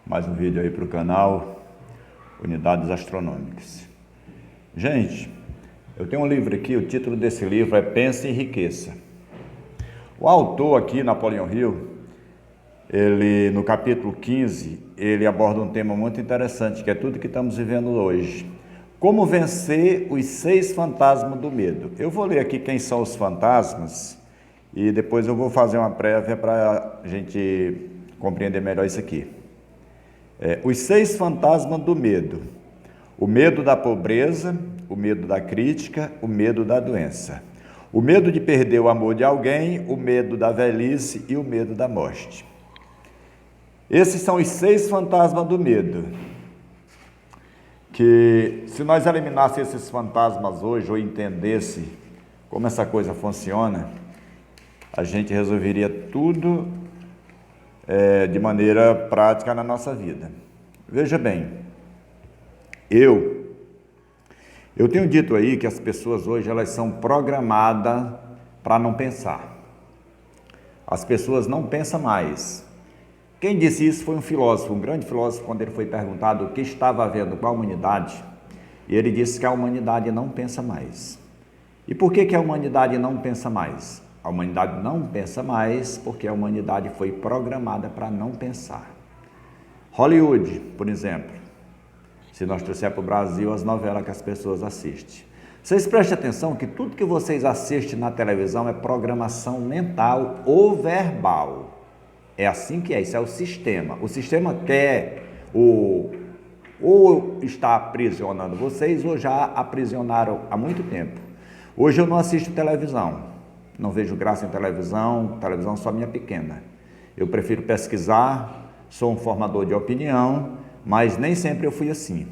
Mais um vídeo aí para o canal Unidades Astronômicas. Gente, eu tenho um livro aqui, o título desse livro é Pense e Enriqueça. O autor aqui, Napoleão Hill, ele no capítulo 15, ele aborda um tema muito interessante, que é tudo que estamos vivendo hoje. Como vencer os 6 fantasmas do medo. Eu vou ler aqui quem são os fantasmas e depois eu vou fazer uma prévia para a gente compreender melhor isso aqui. Os 6 fantasmas do medo: o medo da pobreza, o medo da crítica, o medo da doença, o medo de perder o amor de alguém, o medo da velhice e o medo da morte. Esses são os 6 fantasmas do medo, que se nós eliminasse esses fantasmas hoje ou entendesse como essa coisa funciona, a gente resolveria tudo de maneira prática na nossa vida. Veja bem, eu tenho dito aí que as pessoas hoje elas são programadas para não pensar. As pessoas não pensam mais. Quem disse isso foi um filósofo, um grande filósofo, quando ele foi perguntado o que estava havendo com a humanidade, e ele disse que a humanidade não pensa mais. E por que a humanidade não pensa mais? A humanidade não pensa mais porque a humanidade foi programada para não pensar. Hollywood, por exemplo, se nós trouxer para o Brasil as novelas que as pessoas assistem. Vocês prestem atenção que tudo que vocês assistem na televisão é programação mental ou verbal. É assim que é, isso é o sistema. O sistema quer ou está aprisionando vocês ou já aprisionaram há muito tempo. Hoje eu não assisto televisão. Não vejo graça em televisão só minha pequena. Eu prefiro pesquisar, sou um formador de opinião, mas nem sempre eu fui assim.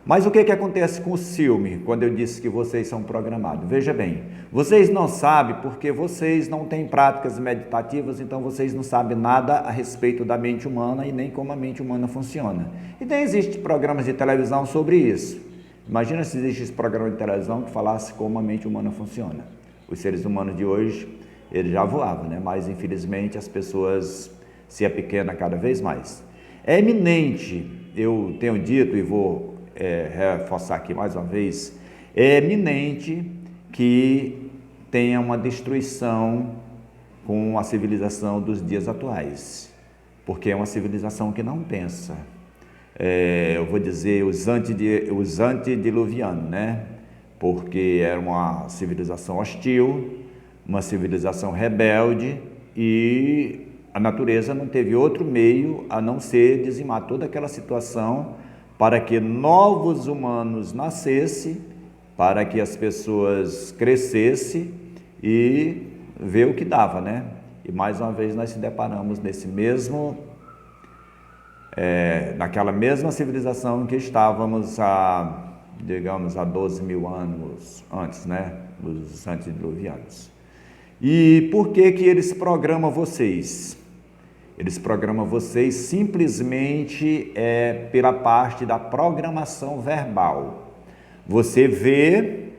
Mas o que acontece com o filme, quando eu disse que vocês são programados? Veja bem, vocês não sabem porque vocês não têm práticas meditativas, então vocês não sabem nada a respeito da mente humana e nem como a mente humana funciona. E nem existe programas de televisão sobre isso. Imagina se existisse programa de televisão que falasse como a mente humana funciona. Os seres humanos de hoje, eles já voavam, né? Mas infelizmente as pessoas se apequenam cada vez mais. É eminente, eu tenho dito e vou reforçar aqui mais uma vez, é eminente que tenha uma destruição com a civilização dos dias atuais, porque é uma civilização que não pensa. Eu vou dizer os antediluvianos, né? Porque era uma civilização hostil, uma civilização rebelde e a natureza não teve outro meio a não ser dizimar toda aquela situação para que novos humanos nascessem, para que as pessoas crescessem e ver o que dava, né? E mais uma vez nós se deparamos naquela mesma civilização que estávamos há 12 mil anos antes, né? Os antediluvianos. E por que eles programam vocês? Eles programam vocês simplesmente pela parte da programação verbal. Você vê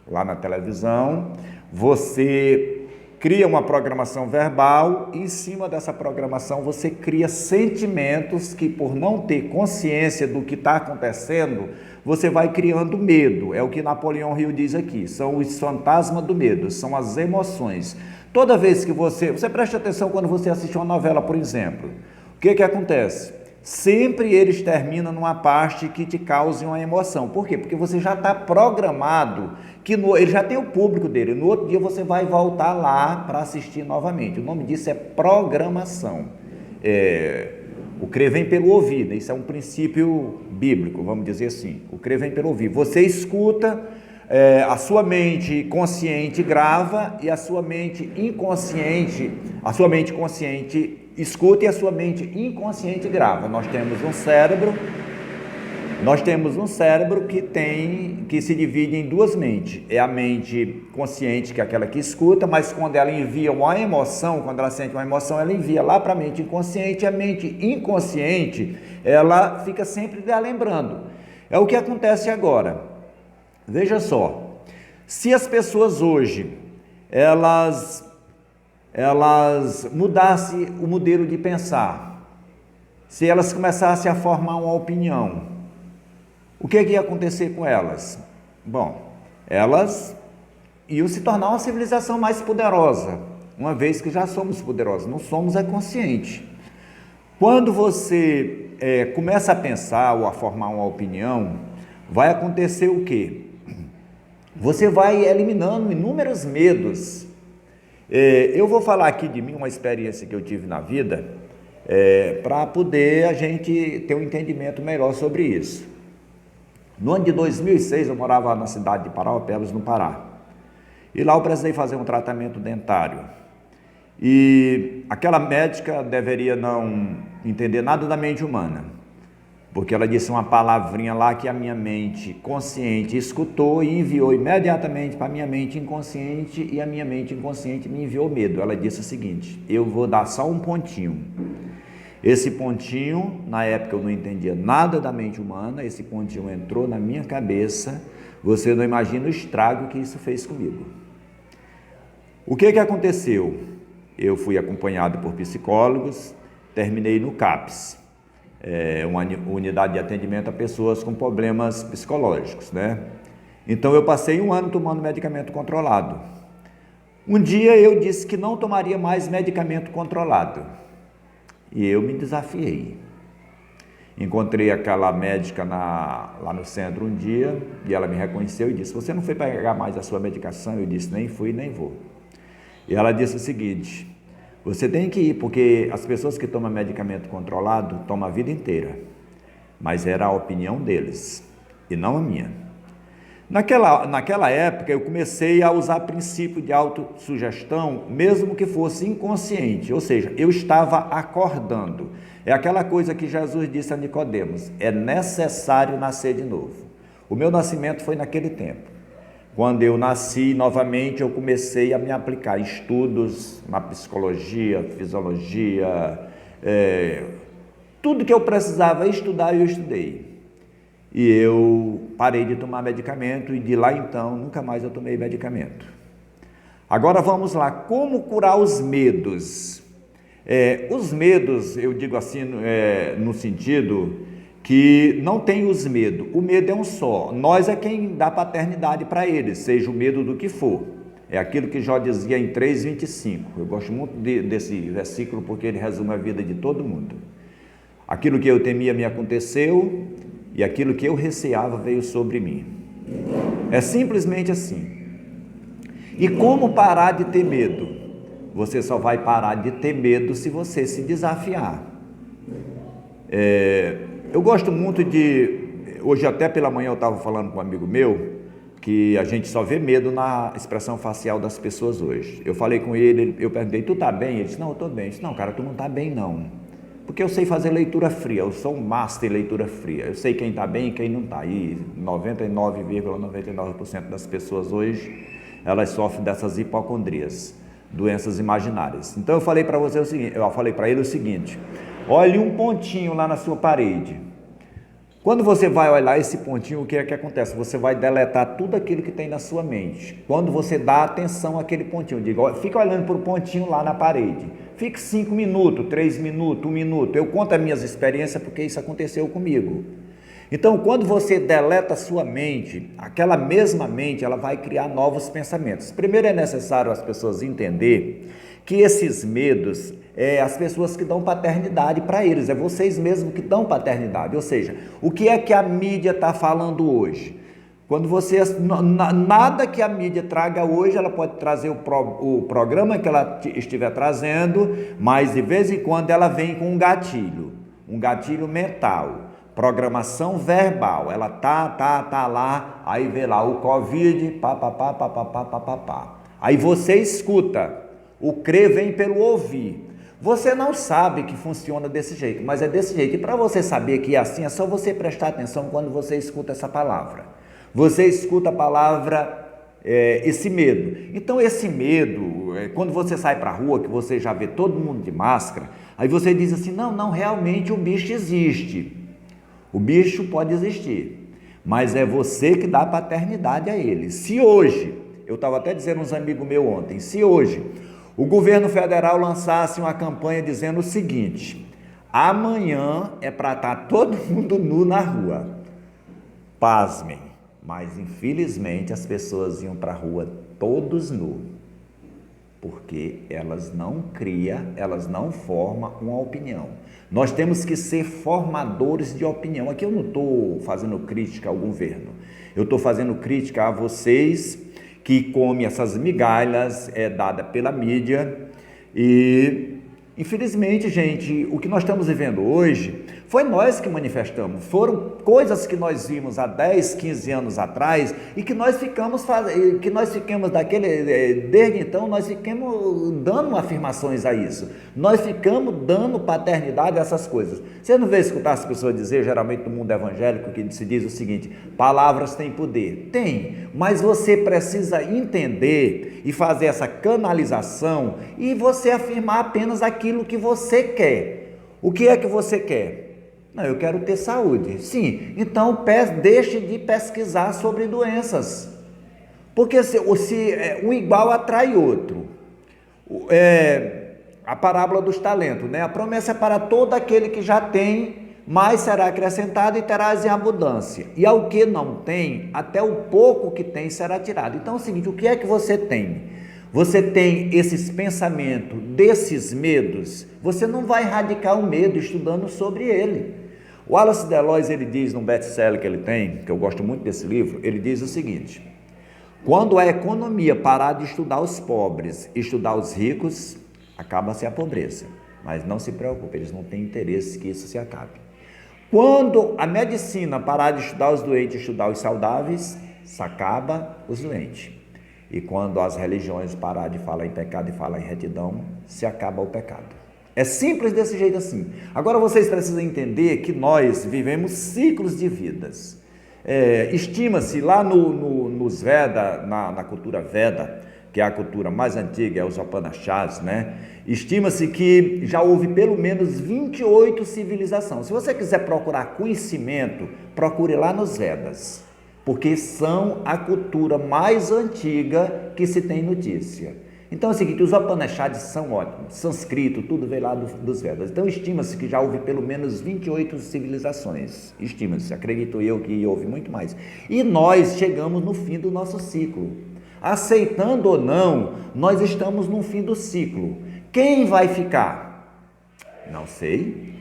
lá na televisão, você cria uma programação verbal e em cima dessa programação você cria sentimentos que, por não ter consciência do que está acontecendo, você vai criando medo. É o que Napoleão Hill diz aqui, são os fantasmas do medo, são as emoções. Toda vez que você preste atenção quando você assiste uma novela, por exemplo, o que acontece? Sempre eles terminam numa parte que te cause uma emoção. Por quê? Porque você já está programado, ele já tem o público dele, no outro dia você vai voltar lá para assistir novamente. O nome disso é programação. O crer vem pelo ouvido, isso é um princípio bíblico, vamos dizer assim. O crer vem pelo ouvido. Você escuta, a sua mente consciente grava e a sua mente consciente escuta e a sua mente inconsciente grava. Nós temos um cérebro que se divide em 2 mentes. É a mente consciente, que é aquela que escuta, mas quando ela envia uma emoção, quando ela sente uma emoção, ela envia lá para a mente inconsciente, e a mente inconsciente, ela fica sempre lembrando. É o que acontece agora. Veja só, se as pessoas hoje, elas mudassem o modelo de pensar, se elas começassem a formar uma opinião, o que ia acontecer com elas? Bom, elas iam se tornar uma civilização mais poderosa, uma vez que já somos poderosos, não somos conscientes. Quando você começa a pensar ou a formar uma opinião, vai acontecer o quê? Você vai eliminando inúmeros medos. Eu vou falar aqui de mim, uma experiência que eu tive na vida, para poder a gente ter um entendimento melhor sobre isso. No ano de 2006, eu morava na cidade de Parauapebas, no Pará. E lá eu precisei fazer um tratamento dentário. E aquela médica deveria não entender nada da mente humana, porque ela disse uma palavrinha lá que a minha mente consciente escutou e enviou imediatamente para a minha mente inconsciente, e a minha mente inconsciente me enviou medo. Ela disse o seguinte: eu vou dar só um pontinho. Esse pontinho, na época eu não entendia nada da mente humana, esse pontinho entrou na minha cabeça, você não imagina o estrago que isso fez comigo. O que aconteceu? Eu fui acompanhado por psicólogos, terminei no CAPS, uma unidade de atendimento a pessoas com problemas psicológicos, né? Então eu passei um ano tomando medicamento controlado. Um dia eu disse que não tomaria mais medicamento controlado e eu me desafiei. Encontrei aquela médica lá no centro um dia e ela me reconheceu e disse: você não foi pegar mais a sua medicação? Eu disse: nem fui, nem vou. E ela disse o seguinte: você tem que ir, porque as pessoas que tomam medicamento controlado tomam a vida inteira, mas era a opinião deles e não a minha. Naquela época eu comecei a usar princípio de autossugestão, mesmo que fosse inconsciente, ou seja, eu estava acordando. É aquela coisa que Jesus disse a Nicodemos: é necessário nascer de novo. O meu nascimento foi naquele tempo. Quando eu nasci novamente, eu comecei a me aplicar em estudos na psicologia, fisiologia, tudo que eu precisava estudar, eu estudei. E eu parei de tomar medicamento e de lá então, nunca mais eu tomei medicamento. Agora vamos lá, como curar os medos? Os medos, eu digo assim, no sentido que não tem os medos, o medo é um só, nós é quem dá paternidade para eles, seja o medo do que for. É aquilo que Jó dizia em 3:25, eu gosto muito desse versículo porque ele resume a vida de todo mundo. Aquilo que eu temia me aconteceu e aquilo que eu receava veio sobre mim. É simplesmente assim. E como parar de ter medo? Você só vai parar de ter medo se você se desafiar. Eu gosto muito hoje até pela manhã eu estava falando com um amigo meu, que a gente só vê medo na expressão facial das pessoas hoje. Eu falei com ele, eu perguntei: tu tá bem? Ele disse: não, eu tô bem. Eu disse: não, cara, tu não tá bem não, porque eu sei fazer leitura fria, eu sou um master em leitura fria, eu sei quem tá bem e quem não tá, e 99,99% das pessoas hoje, elas sofrem dessas hipocondrias, doenças imaginárias. Então eu falei para ele o seguinte: olhe um pontinho lá na sua parede. Quando você vai olhar esse pontinho, o que é que acontece? Você vai deletar tudo aquilo que tem na sua mente. Quando você dá atenção àquele pontinho, fica olhando para o pontinho lá na parede. Fique 5 minutos, 3 minutos, 1 minuto. Eu conto as minhas experiências porque isso aconteceu comigo. Então, quando você deleta a sua mente, aquela mesma mente, ela vai criar novos pensamentos. Primeiro é necessário as pessoas entenderem que esses medos as pessoas que dão paternidade para eles, é vocês mesmos que dão paternidade. Ou seja, o que é que a mídia está falando hoje? Quando nada que a mídia traga hoje, ela pode trazer o programa que ela estiver trazendo, mas de vez em quando ela vem com um gatilho mental, programação verbal, ela tá lá, aí vê lá o Covid, pá. Aí você escuta, o crer vem pelo ouvir. Você não sabe que funciona desse jeito, mas é desse jeito. E para você saber que é assim, é só você prestar atenção quando você escuta essa palavra. Você escuta a palavra, esse medo. Então esse medo, quando você sai para a rua, que você já vê todo mundo de máscara, aí você diz assim: não, realmente o bicho existe. O bicho pode existir, mas é você que dá paternidade a ele. Se hoje, eu estava até dizendo a uns amigos meus ontem, se hoje o governo federal lançasse uma campanha dizendo o seguinte: Amanhã é para estar todo mundo nu na rua. Pasmem, mas infelizmente as pessoas iam para a rua todos nus, porque elas não criam, elas não formam uma opinião. Nós temos que ser formadores de opinião. Aqui eu não estou fazendo crítica ao governo, eu estou fazendo crítica a vocês que comem essas migalhas dadas pela mídia. E infelizmente, gente, o que nós estamos vivendo hoje foi nós que manifestamos, foram coisas que nós vimos há 10, 15 anos atrás e que nós ficamos desde então nós ficamos dando afirmações a isso, nós ficamos dando paternidade a essas coisas. Você não vê escutar as pessoas dizer, geralmente no mundo evangélico, que se diz o seguinte: palavras têm poder. Tem, mas você precisa entender e fazer essa canalização e você afirmar apenas aquilo que você quer. O que é que você quer? Não, eu quero ter saúde. Sim, então deixe de pesquisar sobre doenças, porque se um igual atrai outro. A parábola dos talentos, né? A promessa é para todo aquele que já tem, mais será acrescentado e terás em abundância. E ao que não tem, até o pouco que tem será tirado. Então é o seguinte: o que é que você tem? Você tem esses pensamentos, desses medos, você não vai erradicar o medo estudando sobre ele. O Wallace Delois, ele diz num best-seller que ele tem, que eu gosto muito desse livro, ele diz o seguinte: quando a economia parar de estudar os pobres e estudar os ricos, acaba-se a pobreza. Mas não se preocupe, eles não têm interesse que isso se acabe. Quando a medicina parar de estudar os doentes e estudar os saudáveis, se acaba os doentes. E quando as religiões parar de falar em pecado e falar em retidão, se acaba o pecado. É simples desse jeito assim. Agora vocês precisam entender que nós vivemos ciclos de vidas. Estima-se lá nos Veda, na cultura Veda, que é a cultura mais antiga, é os Upanishads, né? Estima-se que já houve pelo menos 28 civilizações. Se você quiser procurar conhecimento, procure lá nos Vedas, porque são a cultura mais antiga que se tem notícia. Então é o seguinte: os Upanishads são ótimos, sânscrito, tudo veio lá dos Vedas. Então estima-se que já houve pelo menos 28 civilizações. Estima-se, acredito eu que houve muito mais. E nós chegamos no fim do nosso ciclo. Aceitando ou não, nós estamos no fim do ciclo. Quem vai ficar? Não sei.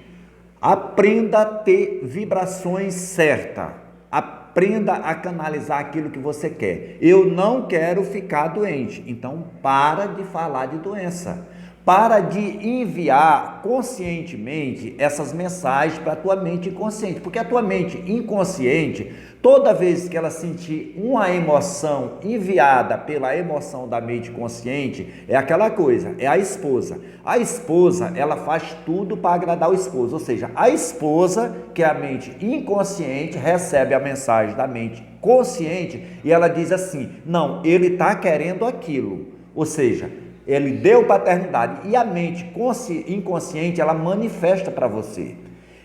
Aprenda a ter vibrações certas. Aprenda a canalizar aquilo que você quer. Eu não quero ficar doente, então para de falar de doença. Para de enviar conscientemente essas mensagens para a tua mente inconsciente, porque a tua mente inconsciente, toda vez que ela sentir uma emoção enviada pela emoção da mente consciente, é aquela coisa, é a esposa. A esposa, ela faz tudo para agradar o esposo, ou seja, a esposa, que é a mente inconsciente, recebe a mensagem da mente consciente e ela diz assim: não, ele está querendo aquilo, ou seja, ele deu paternidade, e a mente inconsciente, ela manifesta para você.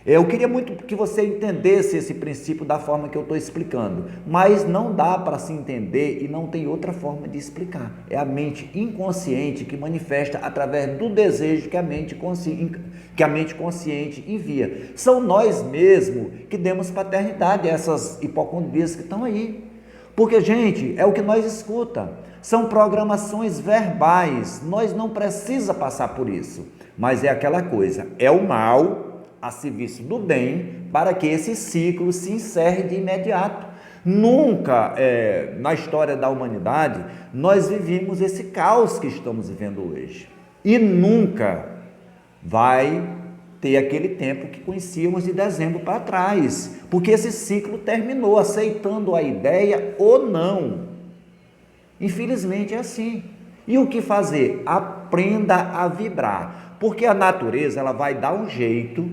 Eu queria muito que você entendesse esse princípio da forma que eu estou explicando, mas não dá para se entender e não tem outra forma de explicar. É a mente inconsciente que manifesta através do desejo que a mente consciente envia. São nós mesmos que demos paternidade a essas hipocondrias que estão aí. Porque, gente, é o que nós escuta. São programações verbais, nós não precisamos passar por isso, mas é aquela coisa, é o mal a serviço do bem para que esse ciclo se encerre de imediato. Nunca na história da humanidade nós vivimos esse caos que estamos vivendo hoje e nunca vai ter aquele tempo que conhecíamos de dezembro para trás, porque esse ciclo terminou, aceitando a ideia ou não. Infelizmente é assim. E o que fazer? Aprenda a vibrar, porque a natureza ela vai dar um jeito,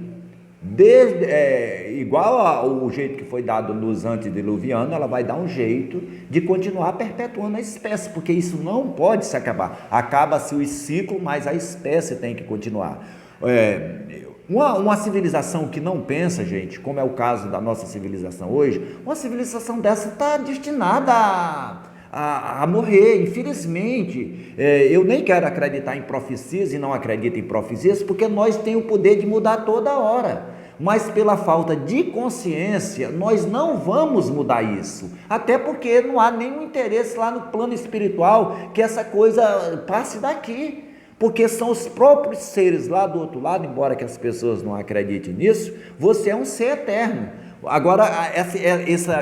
igual ao jeito que foi dado nos antediluvianos, ela vai dar um jeito de continuar perpetuando a espécie, porque isso não pode se acabar. Acaba-se o ciclo, mas a espécie tem que continuar. Uma civilização que não pensa, gente, como é o caso da nossa civilização hoje, uma civilização dessa está destinada a morrer. Infelizmente, eu nem quero acreditar em profecias e não acredito em profecias, porque nós temos o poder de mudar toda hora. Mas pela falta de consciência, nós não vamos mudar isso. Até porque não há nenhum interesse lá no plano espiritual que essa coisa passe daqui. Porque são os próprios seres lá do outro lado, embora que as pessoas não acreditem nisso, você é um ser eterno. Agora,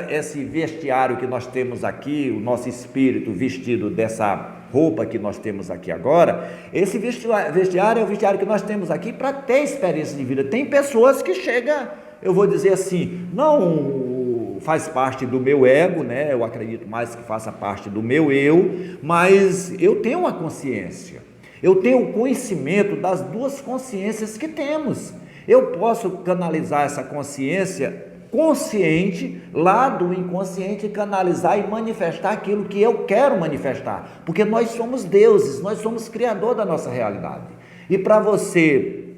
esse vestiário que nós temos aqui, o nosso espírito vestido dessa roupa que nós temos aqui agora, esse vestiário é o vestiário que nós temos aqui para ter experiência de vida. Tem pessoas que chegam, eu vou dizer assim, não faz parte do meu ego, né? Eu acredito mais que faça parte do meu eu, mas eu tenho uma consciência. Eu tenho o conhecimento das duas consciências que temos. Eu posso canalizar essa consciência consciente lá do inconsciente, canalizar e manifestar aquilo que eu quero manifestar, porque nós somos deuses, nós somos criador da nossa realidade. E para você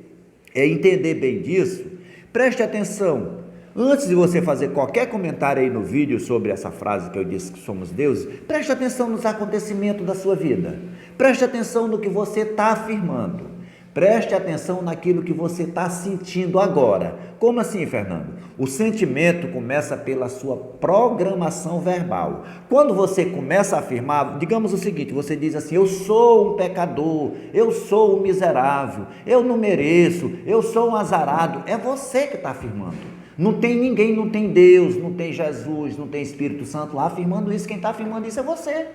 entender bem disso, preste atenção. Antes de você fazer qualquer comentário aí no vídeo sobre essa frase que eu disse que somos deuses, preste atenção nos acontecimentos da sua vida. Preste atenção no que você está afirmando. Preste atenção naquilo que você está sentindo agora. Como assim, Fernando? O sentimento começa pela sua programação verbal. Quando você começa a afirmar, digamos o seguinte, você diz assim, eu sou um pecador, eu sou um miserável, eu não mereço, eu sou um azarado. É você que está afirmando. Não tem ninguém, não tem Deus, não tem Jesus, não tem Espírito Santo lá afirmando isso. Quem está afirmando isso é você.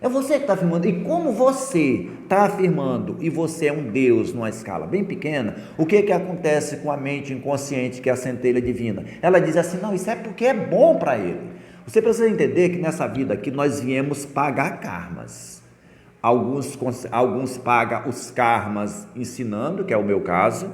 É você que está afirmando. E como você está afirmando e você é um Deus numa escala bem pequena, o que acontece com a mente inconsciente, que é a centelha divina? Ela diz assim, não, isso é porque é bom para ele. Você precisa entender que nessa vida aqui nós viemos pagar karmas. Alguns pagam os karmas ensinando, que é o meu caso,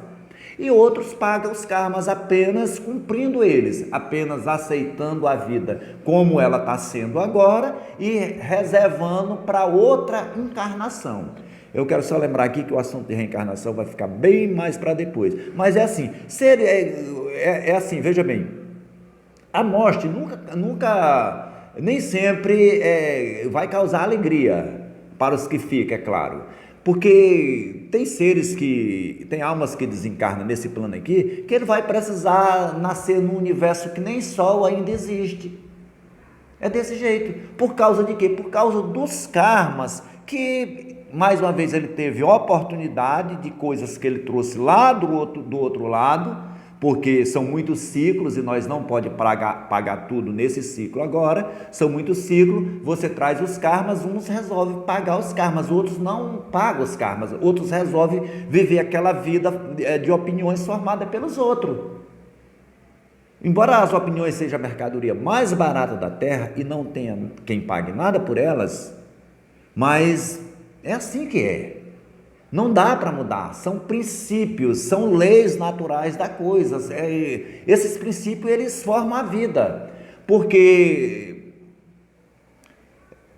e outros pagam os karmas apenas cumprindo eles, apenas aceitando a vida como ela está sendo agora e reservando para outra encarnação. Eu quero só lembrar aqui que o assunto de reencarnação vai ficar bem mais para depois, mas é assim, assim, veja bem, a morte nem sempre vai causar alegria para os que ficam, é claro. Porque tem almas que desencarnam nesse plano aqui, que ele vai precisar nascer num universo que nem Sol ainda existe. É desse jeito. Por causa de quê? Por causa dos karmas, que mais uma vez ele teve oportunidade de coisas que ele trouxe lá do outro lado, porque são muitos ciclos e nós não podemos pagar tudo nesse ciclo agora, são muitos ciclos, você traz os karmas, uns resolvem pagar os karmas, outros não pagam os karmas, outros resolvem viver aquela vida de opiniões formadas pelos outros. Embora as opiniões sejam a mercadoria mais barata da terra e não tenha quem pague nada por elas, mas é assim que é. Não dá para mudar, são princípios, são leis naturais da coisa. Esses princípios, eles formam a vida, porque,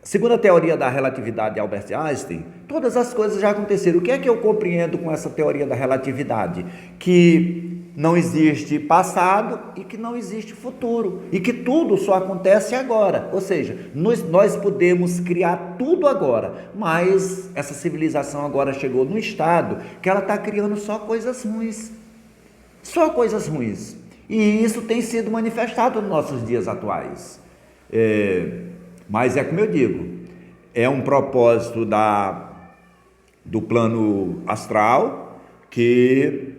segundo a teoria da relatividade de Albert Einstein, todas as coisas já aconteceram. O que é que eu compreendo com essa teoria da relatividade? Que não existe passado e que não existe futuro, e que tudo só acontece agora, ou seja, nós podemos criar tudo agora, mas essa civilização agora chegou num estado que ela está criando só coisas ruins, e isso tem sido manifestado nos nossos dias atuais, mas é como eu digo, é um propósito do plano astral, que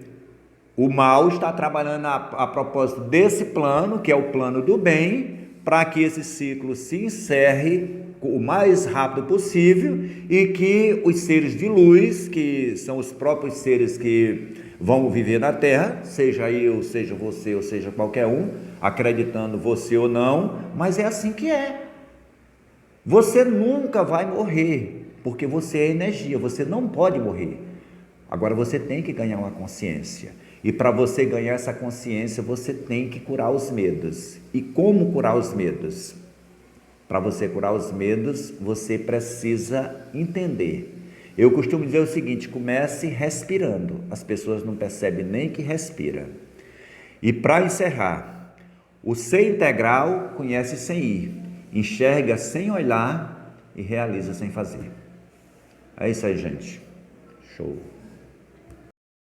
o mal está trabalhando a propósito desse plano, que é o plano do bem, para que esse ciclo se encerre o mais rápido possível e que os seres de luz, que são os próprios seres que vão viver na Terra, seja eu, seja você, ou seja qualquer um, acreditando você ou não, mas é assim que é. Você nunca vai morrer, porque você é energia, você não pode morrer. Agora você tem que ganhar uma consciência. E para você ganhar essa consciência, você tem que curar os medos. E como curar os medos? Para você curar os medos, você precisa entender. Eu costumo dizer o seguinte, comece respirando. As pessoas não percebem nem que respira. E para encerrar, o ser integral conhece sem ir, enxerga sem olhar e realiza sem fazer. É isso aí, gente. Show.